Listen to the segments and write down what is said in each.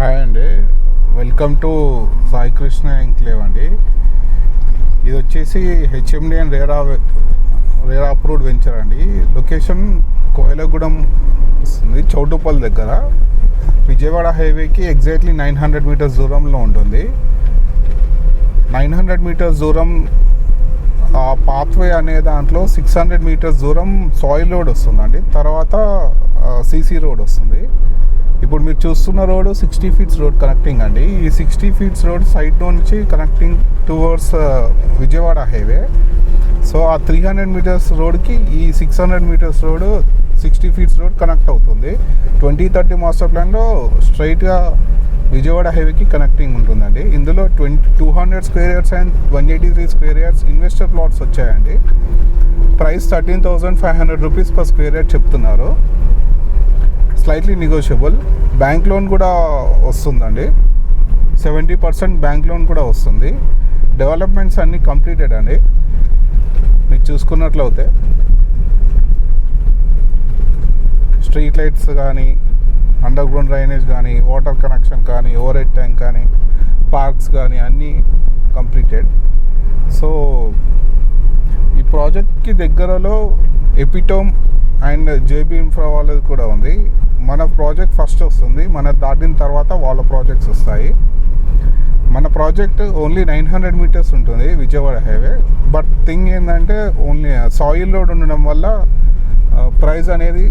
Hi అండి, welcome to Sai Krishna enclave అండి. ఇది వచ్చేసి HMD and RERA approved venture అండి. లొకేషన్ కోయలగూడెం వస్తుంది, చౌటుపల్లి దగ్గర. విజయవాడ హైవేకి ఎగ్జాక్ట్లీ 900 మీటర్స్ దూరంలో ఉంటుంది. 900 మీటర్స్ దూరం ఆ పాత్వే అనే దాంట్లో 600 మీటర్స్ దూరం సాయిల్ రోడ్ వస్తుందండి. తర్వాత సీసీ రోడ్ వస్తుంది. ఇప్పుడు మీరు చూస్తున్న రోడ్ 60 ఫీట్స్ రోడ్ కనెక్టింగ్ అండి. ఈ 60 ఫీట్స్ రోడ్ సైడ్ నుంచి connecting towards Vijayawada highway. So ఆ 300 మీటర్స్ రోడ్కి ఈ 600 metres road 60 feets road connect అవుతుంది. 2030 మాస్టర్ ప్లాన్లో స్ట్రైట్గా విజయవాడ హైవేకి కనెక్టింగ్ ఉంటుందండి. ఇందులో 200 square yards and 183 square yards investor plots వచ్చాయండి. Price 13,500 rupees per square yard చెప్తున్నారు. Slightly negotiable. బ్యాంక్ లోన్ కూడా వస్తుందండి. 70% బ్యాంక్ లోన్ కూడా వస్తుంది. డెవలప్మెంట్స్ అన్నీ కంప్లీటెడ్ అండి. మీకు చూసుకున్నట్లయితే స్ట్రీట్ లైట్స్ కానీ, అండర్ గ్రౌండ్ డ్రైనేజ్ కానీ, వాటర్ కనెక్షన్ కానీ, ఓవర్ హెడ్ ట్యాంక్ కానీ, పార్క్స్ కానీ అన్నీ కంప్లీటెడ్. సో ఈ ప్రాజెక్ట్కి దగ్గరలో ఎపిటోమ్ అండ్ జేబీ ఇన్ఫ్రా వాళ్ళది కూడా ఉంది. మన ప్రాజెక్ట్ ఫస్ట్ వస్తుంది, మన దాటిన తర్వాత వాళ్ళ ప్రాజెక్ట్స్ వస్తాయి. మన ప్రాజెక్ట్ ఓన్లీ 900 మీటర్స్ ఉంటుంది విజయవాడ హైవే. బట్ థింగ్ ఏంటంటే ఓన్లీ సాయిల్ రోడ్ ఉండడం వల్ల ప్రైస్ అనేది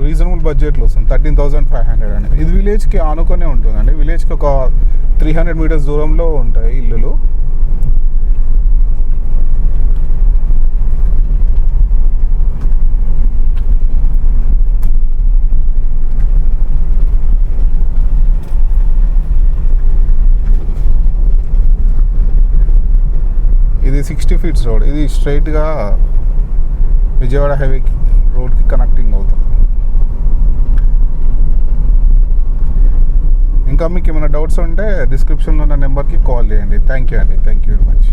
రీజనబుల్ బడ్జెట్లో వస్తుంది. 13,500 అనేది. ఇది విలేజ్కి ఆనుకొనే ఉంటుందండి. విలేజ్కి ఒక 300 మీటర్స్ దూరంలో ఉంటాయి ఇల్లులు. ఇది 60 ఫీట్స్ రోడ్. ఇది స్ట్రైట్గా విజయవాడ హైవేకి రోడ్కి కనెక్టింగ్ అవుతుంది. ఇంకా మీకు ఏమైనా డౌట్స్ ఉంటే డిస్క్రిప్షన్లో ఉన్న నెంబర్కి కాల్ చేయండి. థ్యాంక్ యూ అండి. Thank you very much.